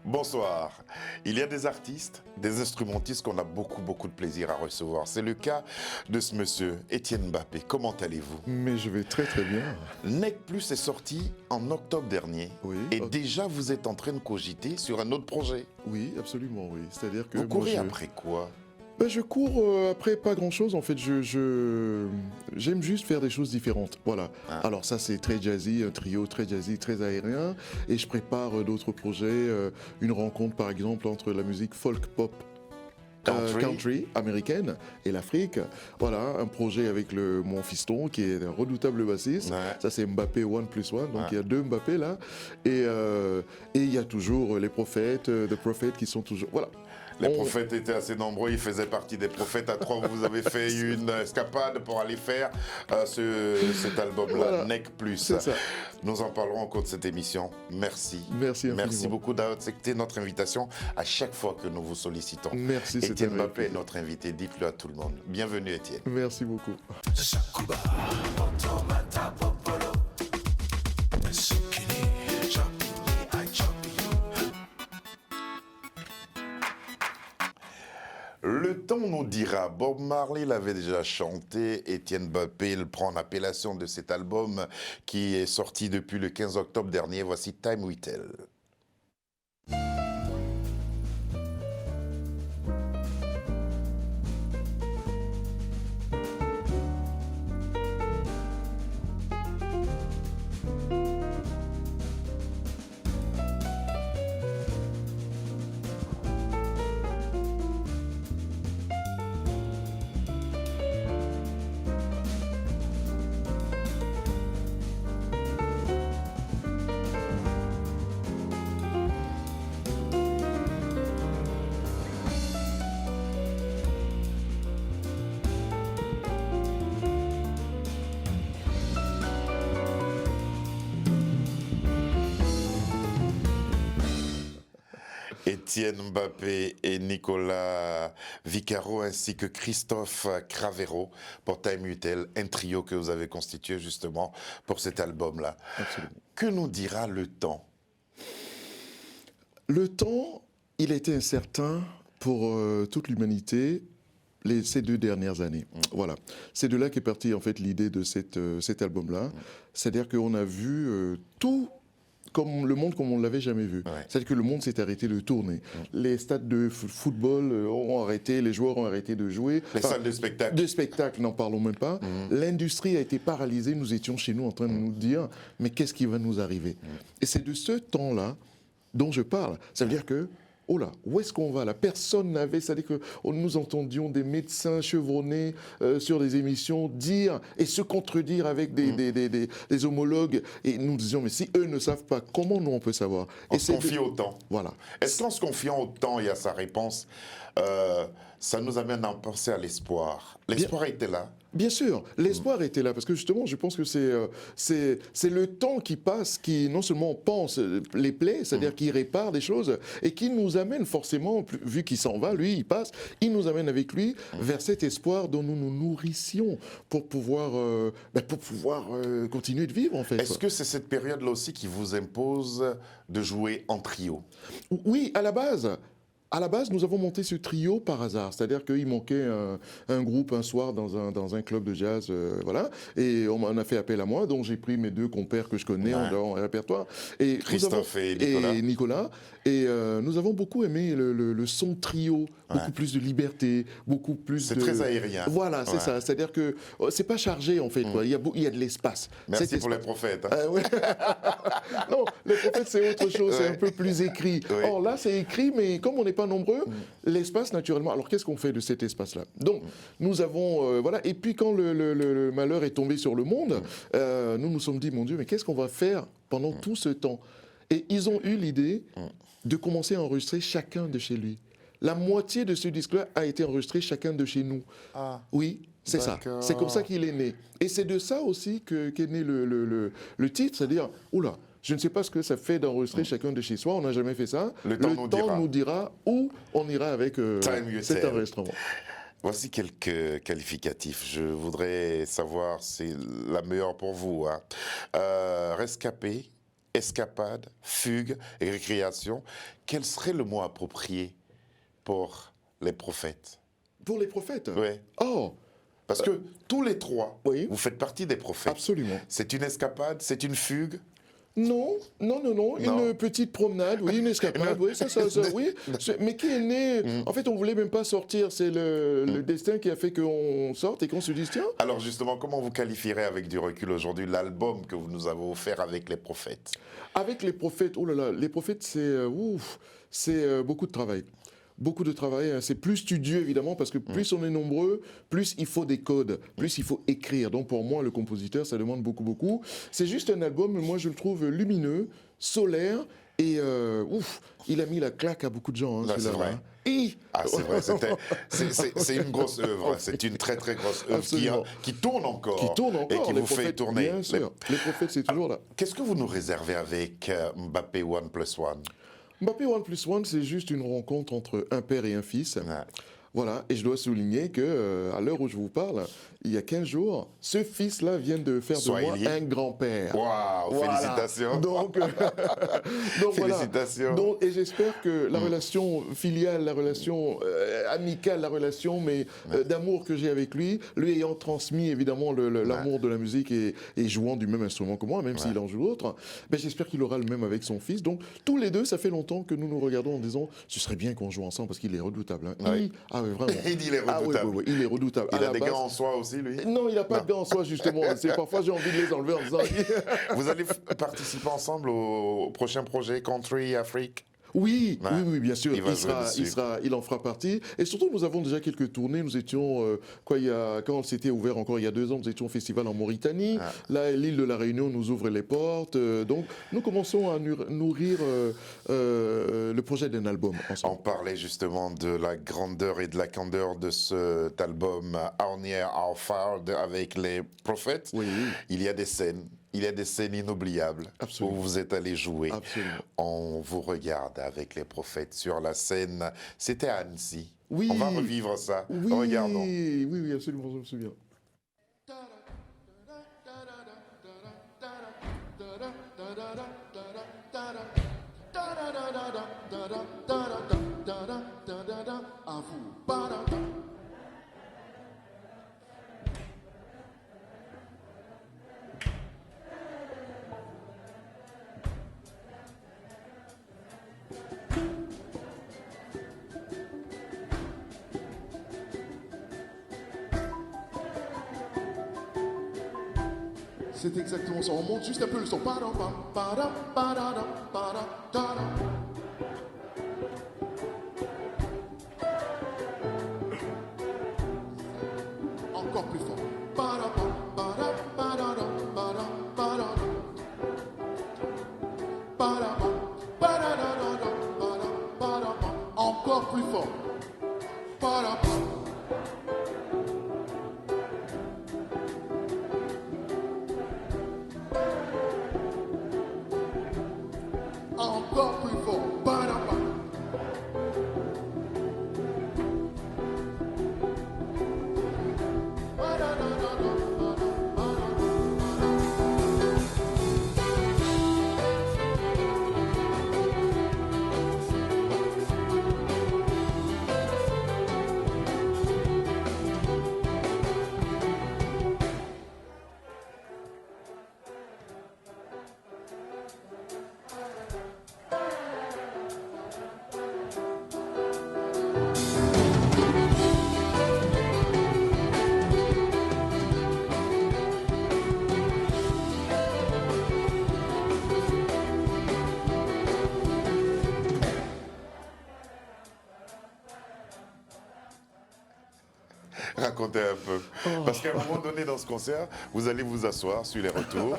Bonsoir. Il y a des artistes, des instrumentistes qu'on a beaucoup de plaisir à recevoir. C'est le cas de ce monsieur, Etienne Mbappé. Comment allez-vous? Mais je vais très bien. Nec Plus est sorti en octobre dernier. Oui. Et déjà vous êtes en train de cogiter sur un autre projet. Oui, absolument, oui. C'est-à-dire que Vous courez après quoi? Je cours après pas grand-chose. En fait, j'aime juste faire des choses différentes. Voilà. Ah. Alors ça, c'est très jazzy, un trio très jazzy, très aérien. Et je prépare d'autres projets. Une rencontre, par exemple, entre la musique folk-pop country américaine et l'Afrique. Voilà, un projet avec mon fiston qui est un redoutable bassiste. Ouais. Ça, c'est Mbappé 1+1. Donc, il y a deux Mbappé là. Et il y a toujours les prophètes, The Prophet qui sont toujours... Voilà. Les prophètes étaient assez nombreux, ils faisaient partie des prophètes. À trois, vous avez fait une escapade pour aller faire cet album-là, Voilà. Nec Plus. C'est ça. Nous en parlerons au cours de cette émission. Merci. Merci infiniment. Merci beaucoup d'avoir accepté notre invitation à chaque fois que nous vous sollicitons. Merci, c'était Etienne avec Mbappé est plaisir. notre invité. Dites-le à tout le monde. Bienvenue, Etienne. Merci beaucoup. Le temps nous dira. Bob Marley l'avait déjà chanté. Etienne Mbappé le prend en appellation de cet album qui est sorti depuis le 15 octobre dernier. Voici Time Will Tell. Etienne Mbappé et Nicolas Vicaro ainsi que Christophe Cravero pour Time Will Tell, un trio que vous avez constitué justement pour cet album-là. Absolument. Que nous dira le temps? Le temps, il a été incertain pour toute l'humanité ces 2 dernières années. Voilà. C'est de là qu'est partie en fait l'idée de cet album-là. C'est-à-dire qu'on a vu tout comme le monde comme on ne l'avait jamais vu. Ouais. C'est-à-dire que le monde s'est arrêté de tourner. Les stades de football ont arrêté, les joueurs ont arrêté de jouer. Les salles de spectacle. De spectacle, n'en parlons même pas. L'industrie a été paralysée. Nous étions chez nous en train de nous dire, mais qu'est-ce qui va nous arriver? Et c'est de ce temps-là dont je parle. Ça veut dire que, oh là, où est-ce qu'on va là? Personne n'avait, c'est-à-dire que nous entendions des médecins chevronnés sur des émissions dire et se contredire avec des homologues. Et nous disions, mais si eux ne savent pas, comment nous on peut savoir? On se confie au temps. Voilà. Est-ce qu'en se confiant au temps et à sa réponse, ça nous amène à penser à l'espoir? L'espoir était là. Bien sûr, l'espoir était là, parce que justement, je pense que c'est le temps qui passe, qui non seulement pense les plaies, c'est-à-dire qui répare des choses, et qui nous amène forcément, vu qu'il s'en va, lui, il passe, il nous amène avec lui vers cet espoir dont nous nous nourrissions pour pouvoir continuer de vivre, en fait. Est-ce que c'est cette période-là aussi qui vous impose de jouer en trio? Oui, à la base. À la base, nous avons monté ce trio par hasard, c'est-à-dire qu'il manquait un groupe un soir dans un club de jazz, voilà, et on a fait appel à moi, donc j'ai pris mes 2 compères que je connais en répertoire, et Christophe et Nicolas, et nous avons beaucoup aimé le son trio, beaucoup plus de liberté, beaucoup plus C'est de... très aérien. Voilà, c'est ça, c'est-à-dire que c'est pas chargé en fait, quoi. Il y a de l'espace. Merci Cet pour les espace. prophètes. Hein. Ouais. Non, les prophètes c'est autre chose, c'est un peu plus écrit. Oui. Or là c'est écrit, mais comme on n'est pas nombreux, l'espace naturellement. Alors qu'est-ce qu'on fait de cet espace-là? Donc nous avons voilà. Et puis quand le malheur est tombé sur le monde, nous nous sommes dit mon Dieu, mais qu'est-ce qu'on va faire pendant tout ce temps? Et ils ont eu l'idée de commencer à enregistrer chacun de chez lui. La moitié de ce disque-là a été enregistré chacun de chez nous. Ah. Oui, c'est ça. D'accord. C'est comme ça qu'il est né. Et c'est de ça aussi qu'est né le titre, c'est-à-dire, oula, je ne sais pas ce que ça fait d'enregistrer chacun de chez soi, on n'a jamais fait ça. Le temps nous dira où on ira avec Time Will cet Tell. enregistrement. Voici quelques qualificatifs. Je voudrais savoir, c'est la meilleure pour vous. Hein. Rescapé, escapade, fugue, récréation. Quel serait le mot approprié pour les prophètes? Pour les prophètes. Oui. Oh, Parce que tous les trois, oui. vous faites partie des prophètes. Absolument. C'est une escapade, c'est une fugue. Non, non, non, non, Non. une petite promenade, oui, une escapade, oui, ça, oui. Mais qui est né, en fait, on voulait même pas sortir, c'est le destin qui a fait qu'on sorte et qu'on se dise, tiens. Alors justement, comment vous qualifierez avec du recul aujourd'hui l'album que vous nous avez offert avec les prophètes? Avec les prophètes, oh là là, les prophètes, c'est beaucoup de travail. Beaucoup de travail, hein. C'est plus studieux évidemment parce que plus on est nombreux, plus il faut des codes, plus il faut écrire. Donc pour moi, le compositeur, ça demande beaucoup, beaucoup. C'est juste un album, moi je le trouve lumineux, solaire et il a mis la claque à beaucoup de gens. Hein, Là, c'est vrai. Ah, c'est vrai, c'est une grosse œuvre, c'est une très très grosse œuvre qui tourne encore. Qui tourne encore. Et qui les vous fait tourner. Bien sûr, les prophètes, c'est toujours là. Qu'est-ce que vous nous réservez avec Mbappé One Plus One? Mbappé One Plus One, c'est juste une rencontre entre un père et un fils. Ouais. Voilà, et je dois souligner que à l'heure où je vous parle, il y a 15 jours, ce fils-là vient de faire de moi un grand-père. Waouh, Voilà. félicitations. Donc Félicitations. Voilà. Et j'espère que la relation filiale, la relation amicale, la relation d'amour que j'ai avec lui ayant transmis évidemment l'amour de la musique et jouant du même instrument que moi, même s'il en joue d'autres, ben, j'espère qu'il aura le même avec son fils. Donc tous les deux, ça fait longtemps que nous nous regardons en disant, ce serait bien qu'on joue ensemble parce qu'il est redoutable. Hein. Ah oui, vraiment. Il est redoutable. Oui, il est redoutable. Il a des gants en soie aussi, lui? Non, il n'a pas de gants en soie, justement. C'est parfois j'ai envie de les enlever en disant. Vous allez participer ensemble au prochain projet Country Afrique? Oui, Ouais. oui, bien sûr. Il Il en fera partie. Et surtout, nous avons déjà quelques tournées. Nous étions, quand c'était ouvert encore il y a 2 ans, nous étions au festival en Mauritanie. Ah. Là, l'île de la Réunion nous ouvre les portes. Donc, nous commençons à nourrir le projet d'un album On ensemble. parlait justement de la grandeur et de la candeur de cet album Our Near, Our Far avec les prophètes. Oui, oui. Il y a des scènes. Il y a des scènes inoubliables. Absolument. Où vous êtes allé jouer. Absolument. On vous regarde avec les prophètes sur la scène. C'était à Annecy. Oui. On va revivre ça. Oui, Regardons. oui, absolument, je me souviens. À vous. C'est exactement ça. On monte juste un peu le son. Encore plus fort. Encore plus fort. Encore plus fort. Racontez un peu. Parce qu'à un moment donné dans ce concert, vous allez vous asseoir sur les retours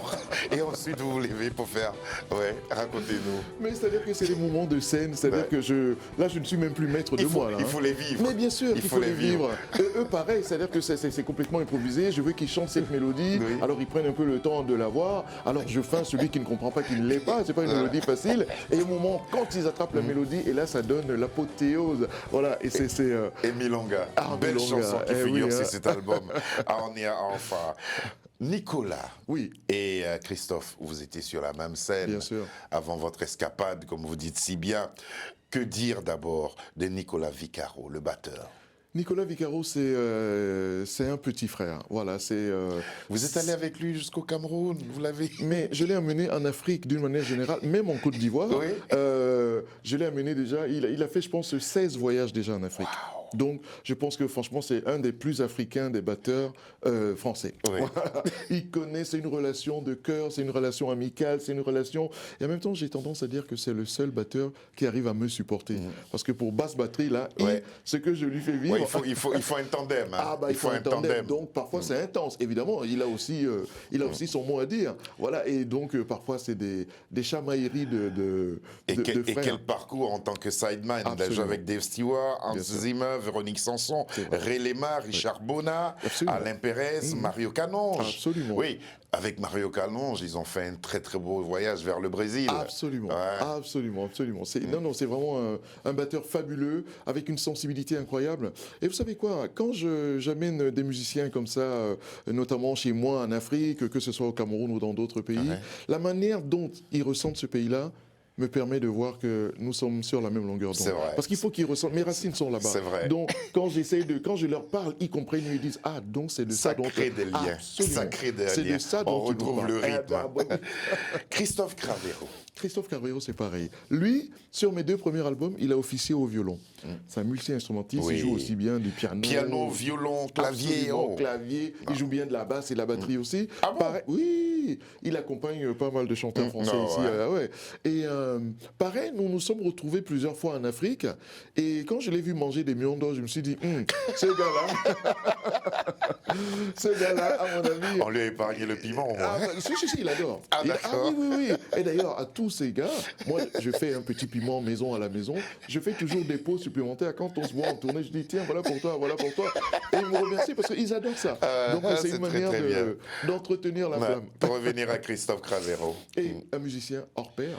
et ensuite vous vous levez pour faire. Ouais, racontez-nous. Mais c'est-à-dire que c'est des moments de scène, c'est-à-dire que je ne suis même plus maître de moi. Là, il faut les vivre. Mais bien sûr, il faut les vivre. Eux, pareil, c'est-à-dire que c'est complètement improvisé. Je veux qu'ils chantent cette mélodie. Oui. Alors ils prennent un peu le temps de la voir. Alors je feins celui qui ne comprend pas, qui ne l'est pas. C'est pas une mélodie facile. Et au moment, quand ils attrapent la mélodie, et là ça donne l'apothéose. Voilà. Et c'est. Et Milonga. Ah, Belle Milonga. chanson qui Eh figure oui, sur hein. cet album. Our Near, Our Far. Nicolas Oui, et Christophe, vous étiez sur la même scène bien sûr. avant votre escapade, comme vous dites si bien. Que dire d'abord de Nicolas Vicaro, le batteur? Nicolas Vicaro, c'est un petit frère. Voilà, Vous êtes allé avec lui jusqu'au Cameroun, vous l'avez... Mais je l'ai amené en Afrique d'une manière générale, même en Côte d'Ivoire. Oui. Je l'ai amené déjà, il a fait, je pense, 16 voyages déjà en Afrique. Donc, je pense que franchement, c'est un des plus africains des batteurs français. Oui. Voilà. Il connaît, c'est une relation de cœur, c'est une relation amicale, c'est une relation... Et en même temps, j'ai tendance à dire que c'est le seul batteur qui arrive à me supporter. Parce que pour basse batterie, là, Ouais. ce que je lui fais vivre... Ouais, il faut un tandem. Hein. Ah bah il faut un tandem. Donc parfois c'est intense. Évidemment, il a aussi son mot à dire. Voilà, et donc parfois c'est des chamailleries de Et frères. quel parcours en tant que sideman. Il a joué Absolument. avec Dave Stewart, Hans Bien sûr. Zimmer, Véronique Sanson, C'est vrai. Ray Lema, Richard Bona, Absolument. Alain Pérez, Mario Canonge. Absolument. Oui, avec Mario Canonge, ils ont fait un très très beau voyage vers le Brésil. Absolument, Ouais. absolument, absolument. Non, c'est vraiment un batteur fabuleux, avec une sensibilité incroyable. Et vous savez quoi, quand j'amène des musiciens comme ça, notamment chez moi en Afrique, que ce soit au Cameroun ou dans d'autres pays, Ouais. la manière dont ils ressentent ce pays-là me permet de voir que nous sommes sur la même longueur d'onde. C'est vrai. Parce qu'il faut qu'ils ressentent. Mes racines sont là-bas. C'est vrai. Donc, quand je leur parle, ils comprennent, ils disent ah donc c'est de ça, Ça dont crée des liens. Absolument. Ça crée des C'est liens. de ça On dont ils nous retrouve le parlent. rythme. Ah, bah, Christophe Cravero. Christophe Carvalho, c'est pareil. Lui, sur mes 2 premiers albums, il a officié au violon. C'est un multi-instrumentiste, Oui. il joue aussi bien du piano. Piano, violon, clavier. Absolument, Oh. clavier. Il joue bien de la basse et de la batterie aussi. Ah bon Pareil, oui, il accompagne pas mal de chanteurs français non, ici. ouais. Ouais. Et pareil, nous nous sommes retrouvés plusieurs fois en Afrique. Et quand je l'ai vu manger des miondos, je me suis dit, ce gars-là, ce gars-là, à mon avis, On lui a épargné le piment. ah, hein. bah, si, il adore. Ah, d'accord. oui, oui, oui. Et d'ailleurs, à tous ces gars, moi, je fais un petit piment maison à la maison. Je fais toujours des pots supplémentaires. Quand on se voit en tournée, je dis, tiens, voilà pour toi, voilà pour toi. Et ils me remercient parce qu'ils adorent ça. Donc, c'est c'est une très, manière très bien. d'entretenir la Ouais, flamme. pour revenir à Christophe Cravero. Et un musicien hors pair.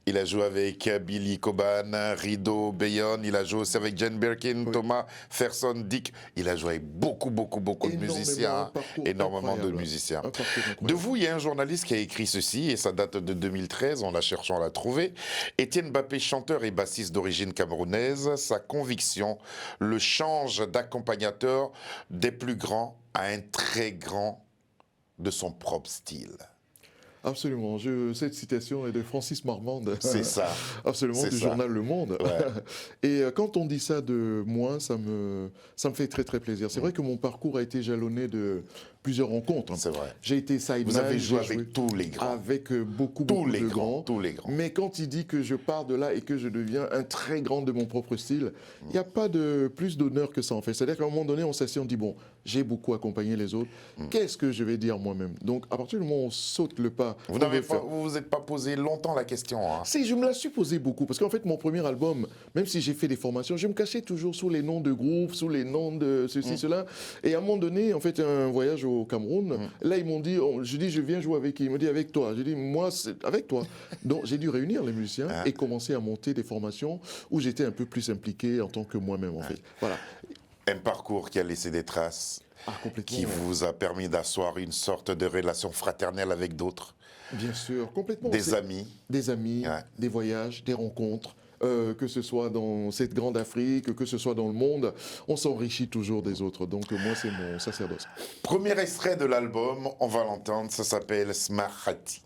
Il a joué avec Billy Coban, Rideau, Bayonne. Il a joué aussi avec Jane Birkin, Thomas, Ferson, Dick. Il a joué avec beaucoup de Énormément, musiciens. un parcours Énormément de incroyable. musiciens. Un parcours incroyable. De vous, il y a un journaliste qui a écrit ceci, et ça date de 2013, on l'a cherché, on l'a trouvé. Étienne Mbappé, chanteur et bassiste d'origine camerounaise, sa conviction le change d'accompagnateur des plus grands à un très grand de son propre style. Absolument. Cette citation est de Francis Marmande. C'est ça. Absolument, C'est du ça. journal Le Monde. Ouais. Et quand on dit ça de moi, ça me fait très très plaisir. C'est vrai que mon parcours a été jalonné de plusieurs rencontres. C'est vrai. J'ai été sideman. Vous avez joué j'ai avec tous les grands. Avec beaucoup Tous les de grands, grands. tous les grands. Mais quand il dit que je pars de là et que je deviens un très grand de mon propre style, il n'y a pas de plus d'honneur que ça en fait. C'est-à-dire qu'à un moment donné, on s'assied, on dit bon, j'ai beaucoup accompagné les autres. Qu'est-ce que je vais dire moi-même? Donc à partir du moment où on saute le pas, Vous on veut n'avez faire. pas, vous êtes pas posé longtemps la question. Hein. Si, je me la suis posé beaucoup, parce qu'en fait, mon premier album, même si j'ai fait des formations, je me cachais toujours sous les noms de groupes, sous les noms de ceci, cela. Et à un moment donné, en fait, un voyage au Cameroun, là, ils m'ont dit, je dis, je viens jouer avec qui? Ils m'ont dit, avec toi. J'ai dit, moi, c'est avec toi. Donc, j'ai dû réunir les musiciens et commencer à monter des formations où j'étais un peu plus impliqué en tant que moi-même, en fait. Voilà. Un parcours qui a laissé des traces, Complètement. qui vous a permis d'asseoir une sorte de relation fraternelle avec d'autres, Bien sûr, complètement. des C'est- amis. Des amis, Ouais. des voyages, des rencontres, que ce soit dans cette grande Afrique, que ce soit dans le monde, on s'enrichit toujours des autres. Donc moi, c'est mon sacerdoce. Premier extrait de l'album, on va l'entendre, ça s'appelle Smahati.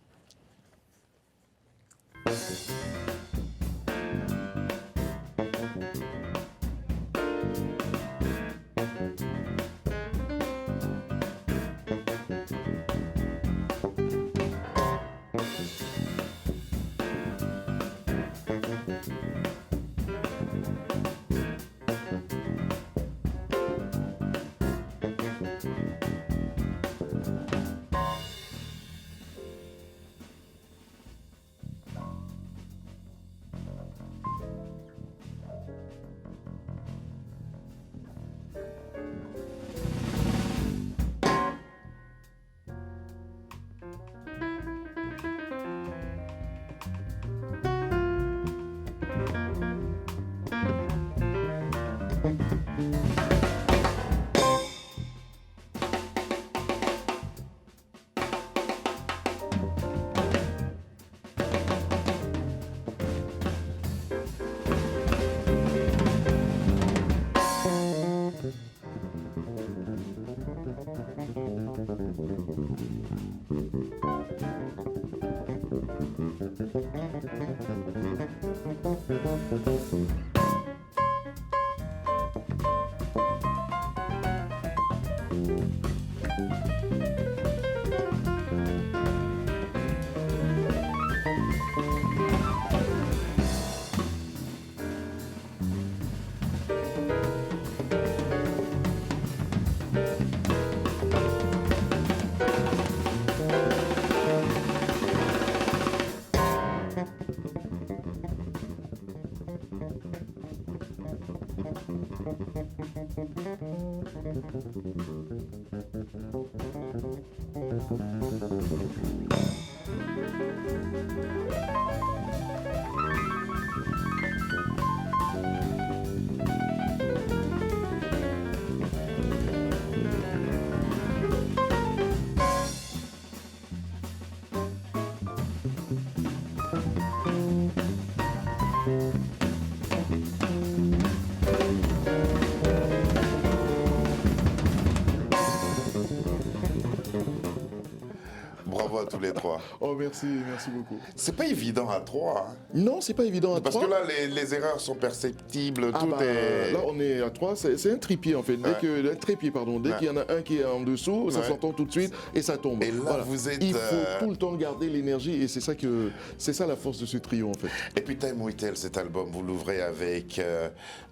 Bravo à tous les trois. Oh, merci beaucoup. C'est pas évident à trois. Hein. Non, c'est pas évident à Parce trois. que là, les erreurs sont perceptibles. Ah tout bah, est. Là, on est à 3, c'est un trépied en fait. Ouais. Un trépied, pardon. Dès Ouais. qu'il y en a un qui est en dessous, ça Ouais. s'entend tout de suite et ça tombe. Et là, vous êtes, Il faut tout le temps garder l'énergie et c'est ça la force de ce trio en fait. Et puis Time Will Tell, cet album, vous l'ouvrez avec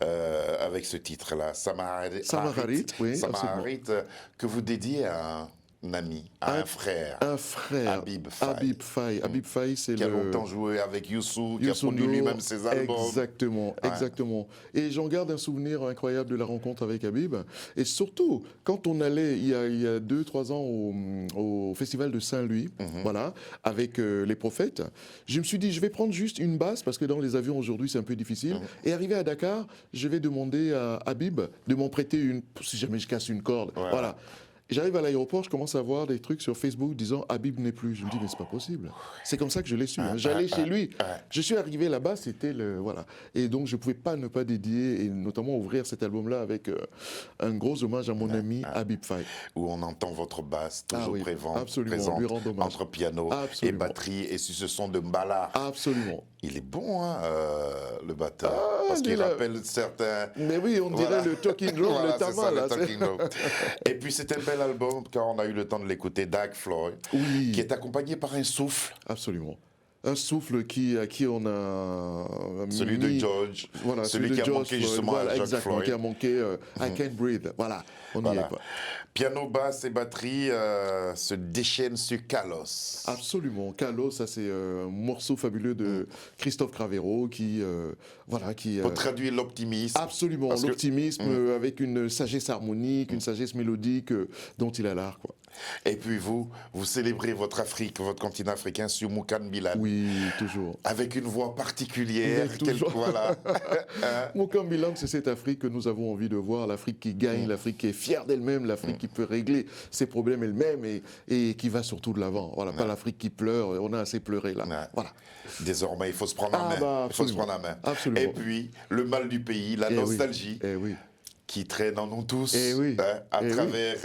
ce titre-là, Samaharit. Samaharit, oui, Samaharit, que vous dédiez à un ami, à un frère. Un frère, Habib Faye. Habib Faye. Habib Faye, c'est Qui a le... longtemps joué avec Youssou, qui a Youssou produit N'Dour, lui-même ses albums. Exactement, Ouais. exactement. Et j'en garde un souvenir incroyable de la rencontre avec Habib. Et surtout, quand on allait, il y a 2-3 ans, au Festival de Saint-Louis, voilà, avec les Prophètes, je me suis dit, je vais prendre juste une basse, parce que dans les avions aujourd'hui, c'est un peu difficile. Et arrivé à Dakar, je vais demander à Habib de m'en prêter une, si jamais je casse une corde. Ouais. Voilà. J'arrive à l'aéroport, je commence à voir des trucs sur Facebook disant Habib n'est plus. Je me dis mais c'est pas possible. C'est comme ça que je l'ai su. Hein. J'allais chez lui. Je suis arrivé là-bas, c'était le voilà. Et donc je pouvais pas ne pas dédier et notamment ouvrir cet album-là avec un gros hommage à mon ami Habib Faye. Où on entend votre basse toujours Ah oui, absolument, présente lui rendre hommage. entre piano et Absolument. batterie et sur ce son de Mbala. Absolument. Il est bon, hein, le batteur, parce il qu'il est là. rappelle certains. Mais oui, on dirait Voilà. le talking drum, Voilà, le c'est tama ça, là. le talking drum. Et puis c'est un bel album car on a eu le temps de l'écouter, Dag Floyd, Oui. qui est accompagné par un souffle, Absolument. Un souffle à qui on a celui mis- de George, Voilà, celui qui a George manqué Floyd, justement voilà, à George exactement, Floyd. qui a manqué I Can't Breathe. Voilà, on y Voilà. est quoi. Piano, basse et batterie se déchaînent sur Kalos. Absolument. Kalos, ça c'est un morceau fabuleux de Christophe Cravero qui, voilà, qui. Pour traduire l'optimisme. Absolument, Parce que- l'optimisme avec une sagesse harmonique, une sagesse mélodique dont il a l'art quoi. Et puis vous célébrez votre Afrique, votre continent africain sur Moukan Bilal. Oui, toujours. Avec une voix particulière. Mais toujours. Voilà. Mon Bilan, c'est cette Afrique que nous avons envie de voir, l'Afrique qui gagne, l'Afrique qui est fière d'elle-même, l'Afrique qui peut régler ses problèmes elle-même et qui va surtout de l'avant. Voilà, pas l'Afrique qui pleure, on a assez pleuré là. Ouais. Voilà. Désormais, il faut se prendre en Ah main. bah, Il faut se absolument. prendre en main. Absolument. Et puis, le mal du pays, la Eh oui. nostalgie, Eh oui. qui traîne en nous tous, Eh oui. à Eh oui. travers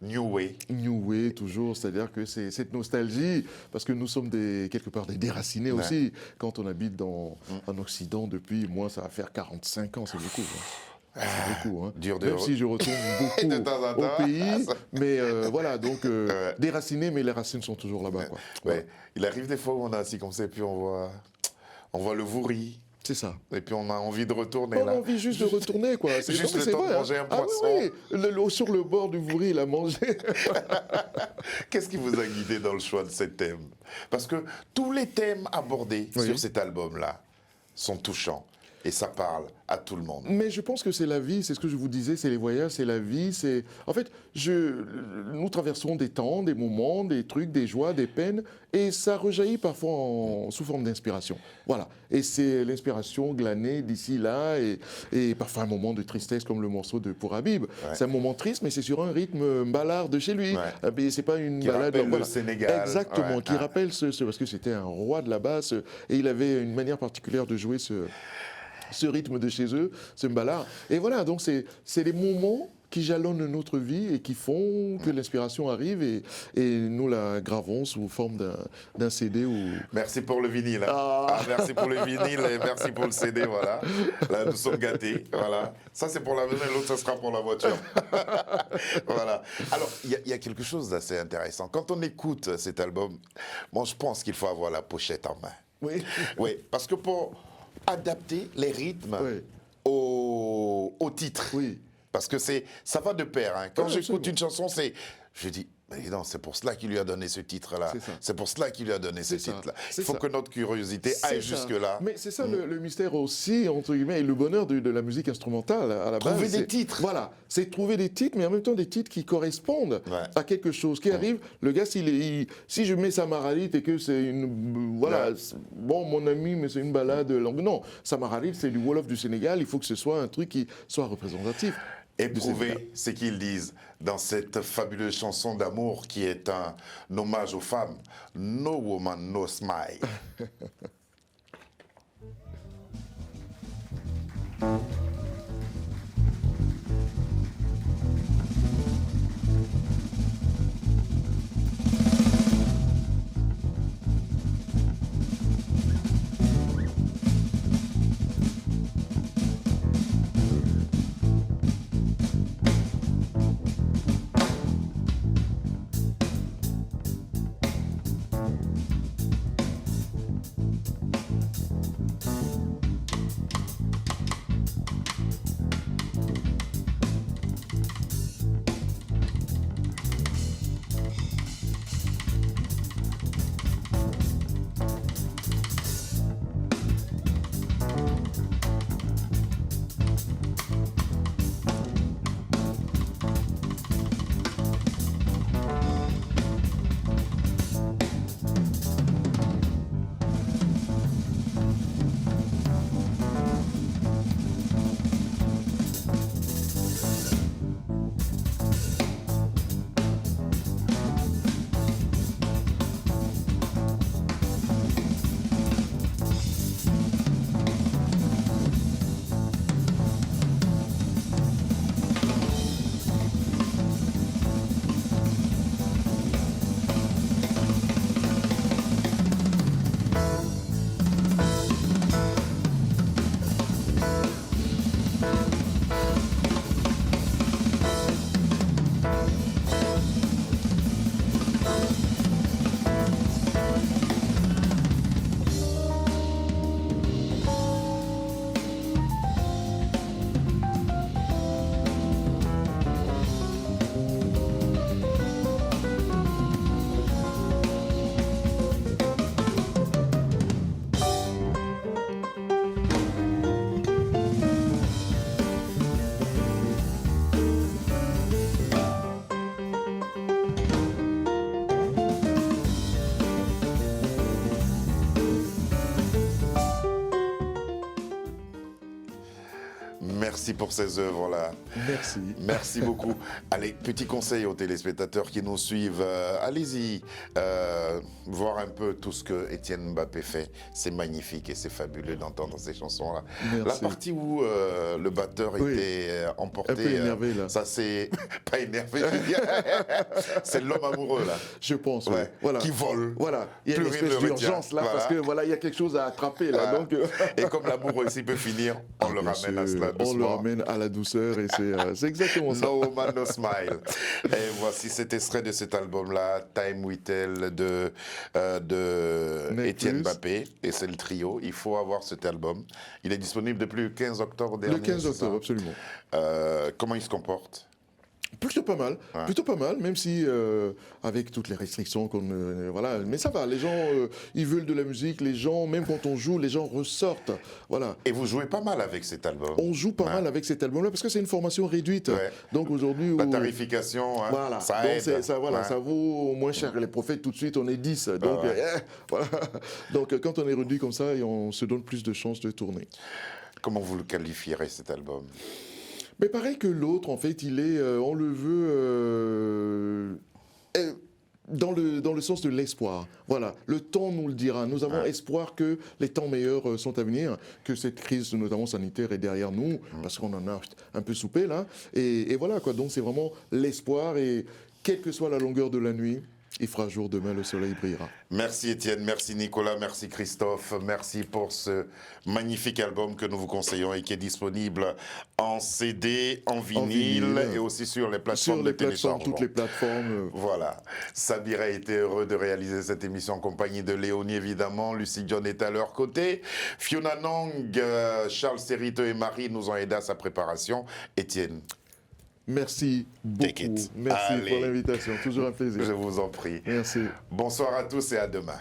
New Way. New Way, toujours, c'est-à-dire que c'est cette nostalgie, parce que nous sommes quelque part des déracinés aussi, quand on habite en Occident depuis, moi ça va faire 45 ans, c'est beaucoup. Hein. C'est beaucoup, hein. dur de Même re- si je retourne De temps en beaucoup temps. au pays, mais voilà, donc déraciné, mais les racines sont toujours là-bas. Quoi. Ouais. Il arrive des fois où on est assis comme ça, et puis on voit le vouri, C'est ça. et puis on a envie de retourner On a là. envie juste de retourner, quoi. C'est Juste non, mais le c'est temps de vrai, manger un Ah poisson. oui, oui. Sur le bord du Vouri, il a mangé. Qu'est-ce qui vous a guidé dans le choix de ces thèmes? Parce que tous les thèmes abordés Oui. sur cet album-là sont touchants. Et ça parle à tout le monde. Mais je pense que c'est la vie, c'est ce que je vous disais, c'est les voyages, c'est la vie, c'est... En fait, nous traversons des temps, des moments, des trucs, des joies, des peines, et ça rejaillit parfois sous forme d'inspiration. Voilà. Et c'est l'inspiration glanée d'ici, là, et parfois un moment de tristesse comme le morceau de Pour Habib. Ouais. C'est un moment triste, mais c'est sur un rythme mballard de chez lui. Ouais. Mais c'est pas une Qui balade... rappelle le voilà. Sénégal. Exactement, Ouais. qui rappelle parce que c'était un roi de la basse, et il avait une manière particulière de jouer ce rythme de chez eux, ce mbala. Et voilà, donc c'est des moments qui jalonnent notre vie et qui font que l'inspiration arrive et nous la gravons sous forme d'un CD ou... Merci pour le vinyle. Hein. Merci pour le vinyle et merci pour le CD, voilà. Là, nous sommes gâtés, voilà. Ça, c'est pour la maison et l'autre, ça sera pour la voiture. Voilà. Alors, il y a quelque chose d'assez intéressant. Quand on écoute cet album, moi, je pense qu'il faut avoir la pochette en main. Oui. Oui, parce que pour adapter les rythmes Oui. au titre. Oui. Parce que ça va de pair. Hein. Quand Oui, j'écoute absolument. une chanson, je dis, mais non, c'est pour cela qu'il lui a donné ce titre-là. C'est ça. C'est pour cela qu'il lui a donné ce C'est ça. titre-là. C'est Il faut ça. que notre curiosité C'est aille ça. jusque-là. Mais c'est ça le mystère aussi, entre guillemets, et le bonheur de la musique instrumentale à la base. Trouver des c'est- titres. Voilà, c'est trouver des titres, mais en même temps des titres qui correspondent Ouais. à quelque chose qui arrive. Le gars, si je mets Samaralit et que c'est une... Voilà, Ouais. bon, mon ami, mais c'est une balade langue. Non, Samaralit, c'est du Wolof du Sénégal, il faut que ce soit un truc qui soit représentatif. Éprouver ce qu'ils disent dans cette fabuleuse chanson d'amour qui est un hommage aux femmes. No woman, no smile. Merci pour ces œuvres-là. Merci. Merci beaucoup. Allez, petit conseil aux téléspectateurs qui nous suivent. Allez-y, voir un peu tout ce que Étienne Mbappé fait. C'est magnifique et c'est fabuleux d'entendre ces chansons-là. La Merci. partie où le batteur Oui. était emporté. Un peu énervé, là. Ça, c'est pas énervé, je veux dire. C'est l'homme amoureux, là. Je pense, oui. Ouais, Voilà. qui vole. Voilà, il y a Plus une rien ne espèce le retient. d'urgence là, Voilà. parce que voilà, il y a quelque chose à attraper là. Voilà. Donc, Et comme l'amour aussi peut finir, on le bien ramène à sûr, cela on le doucement. ramène à la douceur et c'est exactement ça. No Woman, No Smile. Et voici cet extrait de cet album-là, Time Will Tell, de Nec Étienne Plus. Mbappé. Et c'est le trio. Il faut avoir cet album. Il est disponible depuis le 15 octobre dernier. Le 15 c'est octobre, ça absolument. Comment il se comporte? Plutôt pas mal, même si avec toutes les restrictions qu'on voilà, mais ça va. Les gens, ils veulent de la musique. Les gens, même quand on joue, les gens ressortent. Voilà. Et vous jouez pas mal avec cet album. On joue pas Ouais. mal avec cet album-là parce que c'est une formation réduite. Ouais. Donc aujourd'hui, La où- tarification, hein, voilà, ça donc aide. ça, voilà, Ouais. ça vaut moins cher que les prophètes. Tout de suite, on est 10. Donc, ouais. voilà. Donc quand on est réduit comme ça, et on se donne plus de chances de tourner. Comment vous le qualifierez, cet album? Mais pareil que l'autre, en fait, il est, on le veut dans le sens de l'espoir. Voilà, le temps nous le dira. Nous avons espoir que les temps meilleurs sont à venir, que cette crise, notamment sanitaire, est derrière nous, parce qu'on en a un peu soupé là. Et voilà, quoi. Donc c'est vraiment l'espoir, et quelle que soit la longueur de la nuit, il fera jour demain, le soleil brillera. Merci Étienne, merci Nicolas, merci Christophe, merci pour ce magnifique album que nous vous conseillons et qui est disponible en CD, en vinyle et aussi sur les plateformes Sur de les plateformes, téléchargement. toutes les plateformes. Voilà. Sabira a été heureux de réaliser cette émission en compagnie de Léonie, évidemment. Lucie John est à leur côté. Fiona Nang, Charles Serrito et Marie nous ont aidés à sa préparation. Étienne, Merci Take beaucoup. it. Merci Allez. pour l'invitation. Toujours un plaisir. je vous en prie. Merci. Bonsoir à tous et à demain.